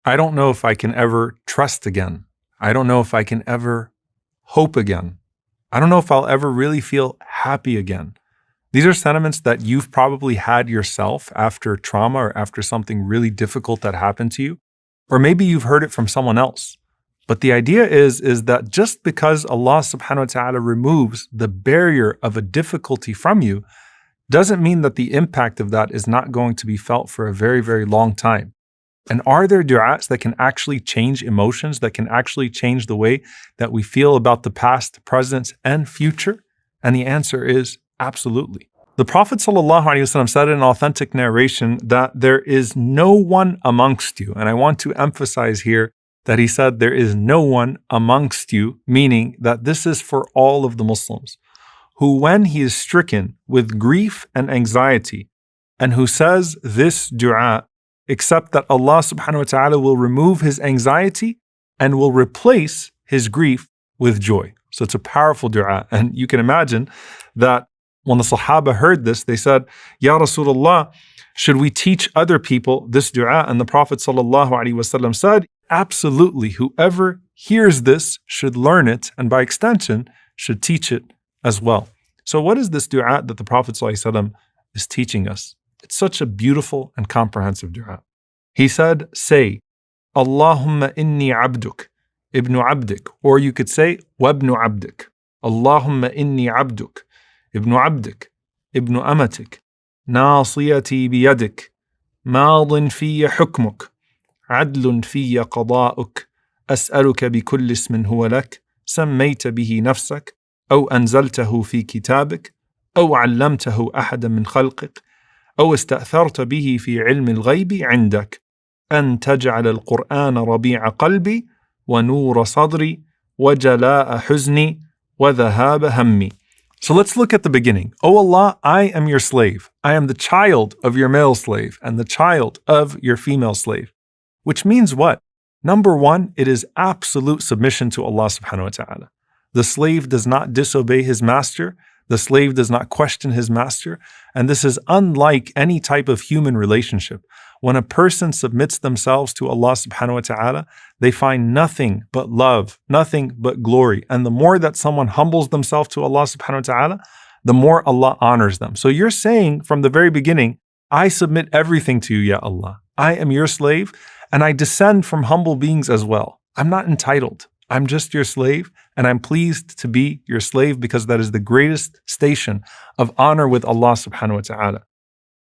I don't know if I can ever trust again. I don't know if I can ever hope again. I don't know if I'll ever really feel happy again. These are sentiments that you've probably had yourself after trauma or after something really difficult that happened to you. Or maybe you've heard it from someone else. But the idea is that just because Allah subhanahu wa ta'ala removes the barrier of a difficulty from you, doesn't mean that the impact of that is not going to be felt for a very, very long time. And are there du'as that can actually change emotions, that can actually change the way that we feel about the past, present, and future? And the answer is absolutely. The Prophet ﷺ said in an authentic narration that there is no one amongst you. And I want to emphasize here that he said there is no one amongst you, meaning that this is for all of the Muslims, who when he is stricken with grief and anxiety, and who says this du'a, except that Allah subhanahu wa ta'ala will remove his anxiety and will replace his grief with joy. So it's a powerful du'a. And you can imagine that when the Sahaba heard this, they said, Ya Rasulullah, should we teach other people this du'a? And the Prophet sallallahu alaihi wasallam said, absolutely, whoever hears this should learn it, and by extension, should teach it as well. So what is this du'a that the Prophet sallallahu alaihi wasallam is teaching us? It's such a beautiful and comprehensive du'a. He said, say, Allahumma inni abduk, ibnu abdik, or you could say, wabnu abdik. Allahumma inni abduk, ibnu abdik, ibnu amatik, nasiyati biyadik, madin fiyya hukmuk, عدل في قضاؤك أسألك بكل اسم هو لك سميت به نفسك أو أنزلته في كتابك أو علمته أحدا من خلقك أو استأثرت به في علم الغيب عندك أن تجعل القرآن ربيع قلبي ونور صدري وجلاء حزني وذهاب همي. So let's look at the beginning. O Allah, I am your slave. I am the child of your male slave and the child of your female slave. Which means what? Number one, it is absolute submission to Allah subhanahu wa ta'ala. The slave does not disobey his master. The slave does not question his master. And this is unlike any type of human relationship. When a person submits themselves to Allah subhanahu wa ta'ala, they find nothing but love, nothing but glory. And the more that someone humbles themselves to Allah subhanahu wa ta'ala, the more Allah honors them. So you're saying from the very beginning, I submit everything to you, Ya Allah. I am your slave, and I descend from humble beings as well. I'm not entitled. I'm just your slave, and I'm pleased to be your slave because that is the greatest station of honor with Allah subhanahu wa ta'ala.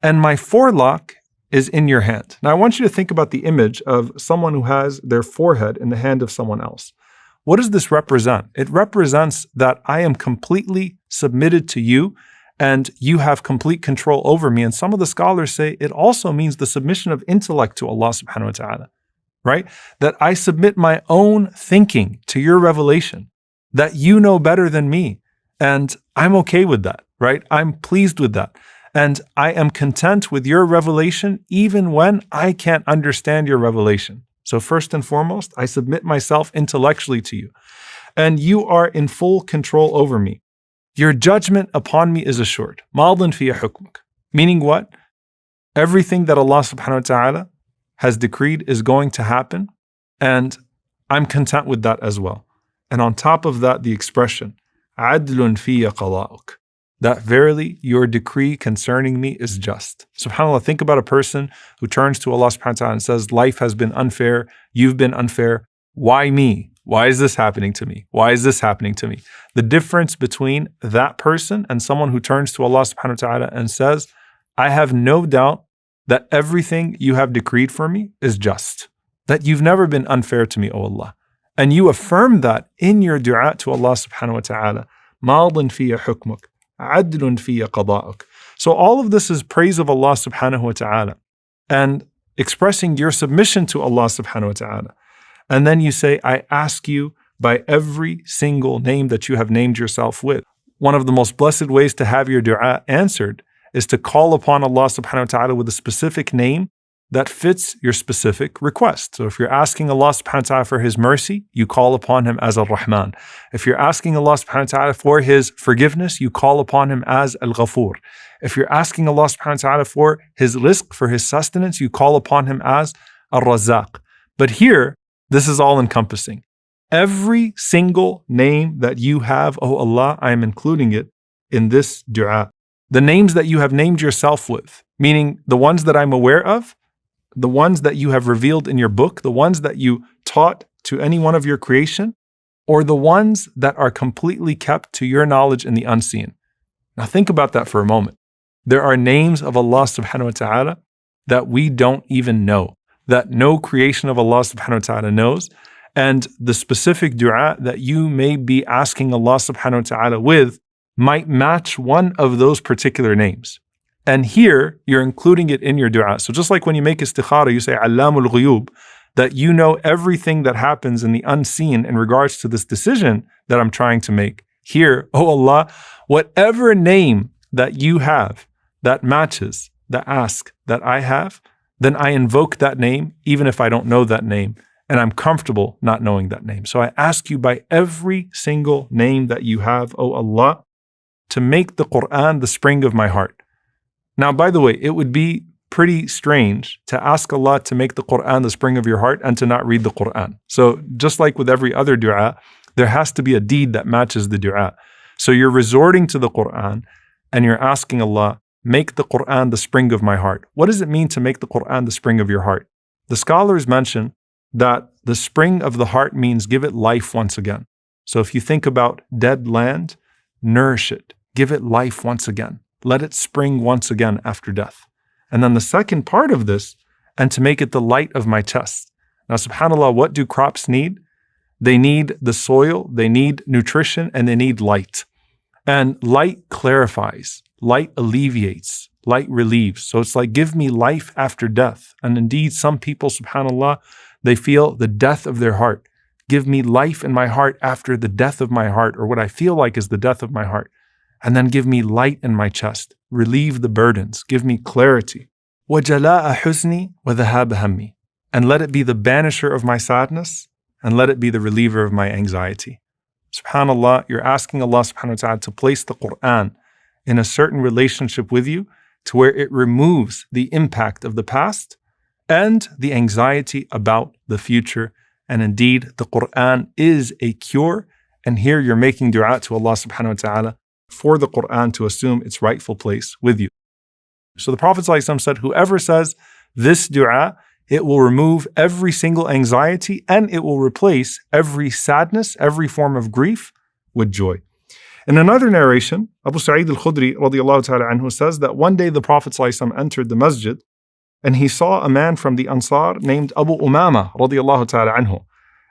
And my forelock is in your hand. Now I want you to think about the image of someone who has their forehead in the hand of someone else. What does this represent? It represents that I am completely submitted to you and you have complete control over me. And some of the scholars say it also means the submission of intellect to Allah subhanahu wa ta'ala, right? That I submit my own thinking to your revelation, that you know better than me. And I'm okay with that, right? I'm pleased with that. And I am content with your revelation even when I can't understand your revelation. So first and foremost, I submit myself intellectually to you. And you are in full control over me. Your judgment upon me is assured. مَاضٍ فِي حُكْمُكَ. Meaning what? Everything that Allah subhanahu wa ta'ala has decreed is going to happen, and I'm content with that as well. And on top of that, the expression, عَدْلٌ فِي قَضَاؤُكَ. That verily your decree concerning me is just. SubhanAllah, think about a person who turns to Allah subhanahu wa ta'ala and says, life has been unfair, you've been unfair, why me? Why is this happening to me? Why is this happening to me? The difference between that person and someone who turns to Allah subhanahu wa ta'ala and says, I have no doubt that everything you have decreed for me is just. That you've never been unfair to me, O Allah. And you affirm that in your dua to Allah subhanahu wa ta'ala. مَاضٍ فِي حُكْمُكَ عَدْلٌ فِي قَضَاؤُكَ. So all of this is praise of Allah subhanahu wa ta'ala and expressing your submission to Allah subhanahu wa ta'ala. And then you say, I ask you by every single name that you have named yourself with. One of the most blessed ways to have your dua answered is to call upon Allah subhanahu wa ta'ala with a specific name that fits your specific request. So if you're asking Allah subhanahu wa ta'ala for His mercy, you call upon Him as Ar-Rahman. If you're asking Allah subhanahu wa ta'ala for His forgiveness, you call upon Him as Al-Ghafur. If you're asking Allah subhanahu wa ta'ala for His rizq, for His sustenance, you call upon Him as Ar-Razzaq. But here, this is all encompassing. Every single name that you have, oh Allah, I am including it in this dua. The names that you have named yourself with, meaning the ones that I'm aware of, the ones that you have revealed in your book, the ones that you taught to any one of your creation, or the ones that are completely kept to your knowledge in the unseen. Now think about that for a moment. There are names of Allah subhanahu wa ta'ala that we don't even know, that no creation of Allah subhanahu wa ta'ala knows. And the specific dua that you may be asking Allah subhanahu wa ta'ala with might match one of those particular names. And here, you're including it in your dua. So just like when you make istikhara, you say, Allamul Ghuyub, that you know everything that happens in the unseen in regards to this decision that I'm trying to make. Here, oh Allah, whatever name that you have that matches the ask that I have, then I invoke that name, even if I don't know that name, and I'm comfortable not knowing that name. So I ask you by every single name that you have, oh Allah, to make the Qur'an the spring of my heart. Now, by the way, it would be pretty strange to ask Allah to make the Qur'an the spring of your heart and to not read the Qur'an. So just like with every other dua, there has to be a deed that matches the dua. So you're resorting to the Qur'an and you're asking Allah, make the Qur'an the spring of my heart. What does it mean to make the Qur'an the spring of your heart? The scholars mention that the spring of the heart means give it life once again. So if you think about dead land, nourish it, give it life once again. Let it spring once again after death. And then the second part of this, and to make it the light of my chest. Now, subhanAllah, what do crops need? They need the soil, they need nutrition, and they need light. And light clarifies, light alleviates, light relieves. So it's like, give me life after death. And indeed, some people, subhanAllah, they feel the death of their heart. Give me life in my heart after the death of my heart, or what I feel like is the death of my heart. And then give me light in my chest. Relieve the burdens. Give me clarity. وَجَلَاءَ حُزْنِي وَذَهَابَ هَمِّي. And let it be the banisher of my sadness, and let it be the reliever of my anxiety. SubhanAllah, you're asking Allah subhanahu wa ta'ala to place the Qur'an in a certain relationship with you to where it removes the impact of the past and the anxiety about the future. And indeed, the Qur'an is a cure. And here you're making dua to Allah subhanahu wa ta'ala for the Qur'an to assume its rightful place with you. So the Prophet ﷺ said, whoever says this dua, it will remove every single anxiety and it will replace every sadness, every form of grief with joy. In another narration, Abu Sa'id al-Khudri radiyallahu ta'ala anhu says that one day the Prophet ﷺ entered the masjid and he saw a man from the Ansar named Abu Umama radiyallahu ta'ala anhu.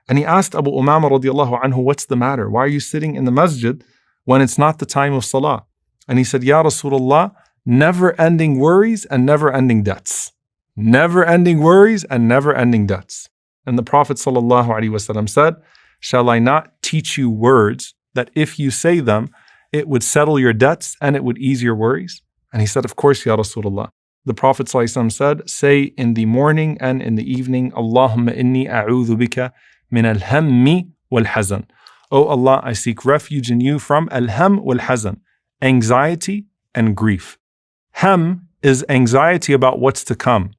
And he asked Abu Umama radiyallahu anhu, what's the matter? Why are you sitting in the masjid when it's not the time of salah? And he said, Ya Rasulullah, never-ending worries and never-ending debts. Never-ending worries and never-ending debts. And the Prophet ﷺ said, shall I not teach you words that if you say them, it would settle your debts and it would ease your worries? And he said, of course, Ya Rasulullah. The Prophet ﷺ said, say in the morning and in the evening, Allahumma inni a'udhu bika min al-hammi wal-hazan. Oh Allah, I seek refuge in you from al-ham wal-hazan, anxiety and grief. Ham is anxiety about what's to come.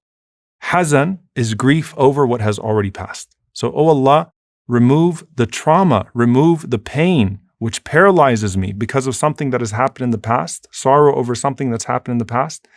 Hazan is grief over what has already passed. So, oh Allah, remove the trauma, remove the pain which paralyzes me because of something that has happened in the past, sorrow over something that's happened in the past,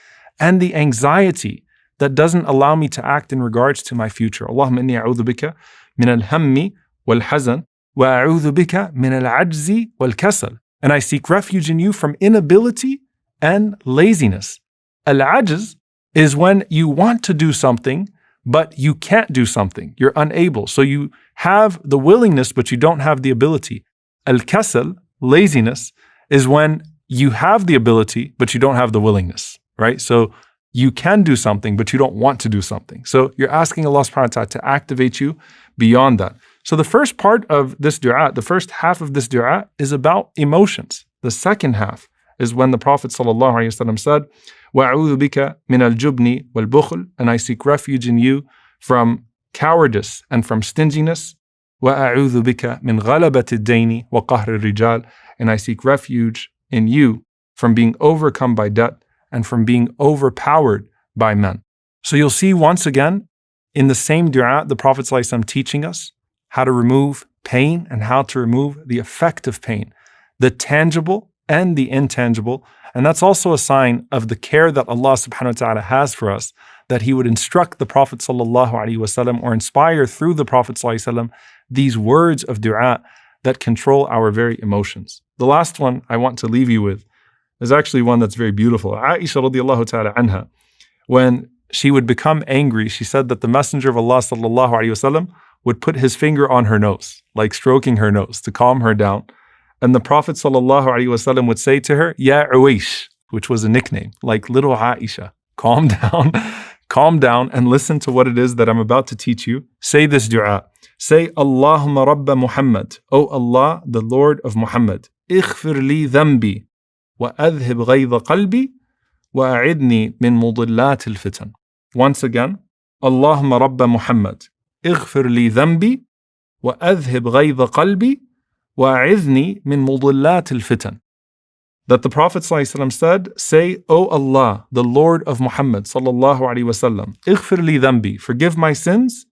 and the anxiety that doesn't allow me to act in regards to my future. Allahumma inni a'udhu bika min al-hammi wal-hazan wa a'udhu bika min al-ajzi wal-kasal. And I seek refuge in you from inability and laziness. Al-ajz is when you want to do something, but you can't do something. You're unable. So you have the willingness, but you don't have the ability. Al-kasal, laziness, is when you have the ability, but you don't have the willingness, right? So you can do something, but you don't want to do something. So you're asking Allah subhanahu wa ta'ala to activate you beyond that. So the first part of this dua, the first half of this dua is about emotions. The second half is when the Prophet ﷺ said, وَأَعُوذُ بِكَ مِنَ الْجُبْنِ وَالْبُخْلِ. And I seek refuge in you from cowardice and from stinginess. وَأَعُوذُ بِكَ مِنْ غَلَبَةِ الدَّيْنِ وَقَهْرِ الرِّجَالِ. And I seek refuge in you from being overcome by debt and from being overpowered by men. So you'll see once again, in the same dua, the Prophet ﷺ teaching us how to remove pain and how to remove the effect of pain, the tangible and the intangible. And that's also a sign of the care that Allah subhanahu wa ta'ala has for us, that He would instruct the Prophet ﷺ or inspire through the Prophet ﷺ these words of dua that control our very emotions. The last one I want to leave you with is actually one that's very beautiful. Aisha radiallahu ta'ala anha, when she would become angry, she said that the Messenger of Allah sallallahu alaihi wasallam would put his finger on her nose, like stroking her nose to calm her down. And the Prophet sallallahu alaihi wasallam would say to her, Ya Uwaish, which was a nickname, like little Aisha, calm down, calm down and listen to what it is that I'm about to teach you. Say this dua. Say, Allahumma Rabba Muhammad, O Allah, the Lord of Muhammad, اغفر لي ذنبي وأذهب غيظ قلبي وأعذني من مضلات الفتن. Once again, Allahumma Rabba Muhammad, اغفر لي ذنبي وأذهب غيظ قلبي وأعذني من مضلات الفتن. That the Prophet ﷺ said, say, O Allah, the Lord of Muhammad sallallahu alaihi wasallam, اغفر لي ذنبي, forgive my sins,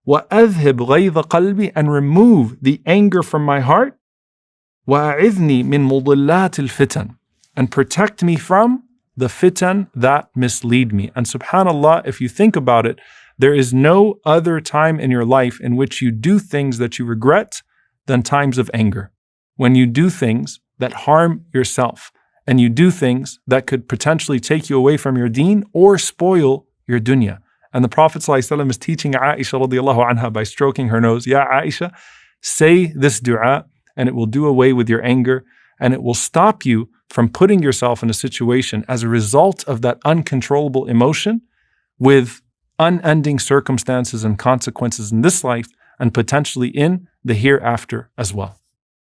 وأذهب غيظ قلبي, and remove the anger from my heart, وأعذني من مضلات الفتن, and protect me from the fitan that mislead me. And subhanAllah, if you think about it, there is no other time in your life in which you do things that you regret than times of anger. When you do things that harm yourself, and you do things that could potentially take you away from your deen or spoil your dunya. And the Prophet ﷺ is teaching Aisha radiallahu anha by stroking her nose, Ya Aisha, say this dua, and it will do away with your anger, and it will stop you from putting yourself in a situation as a result of that uncontrollable emotion with unending circumstances and consequences in this life and potentially in the hereafter as well.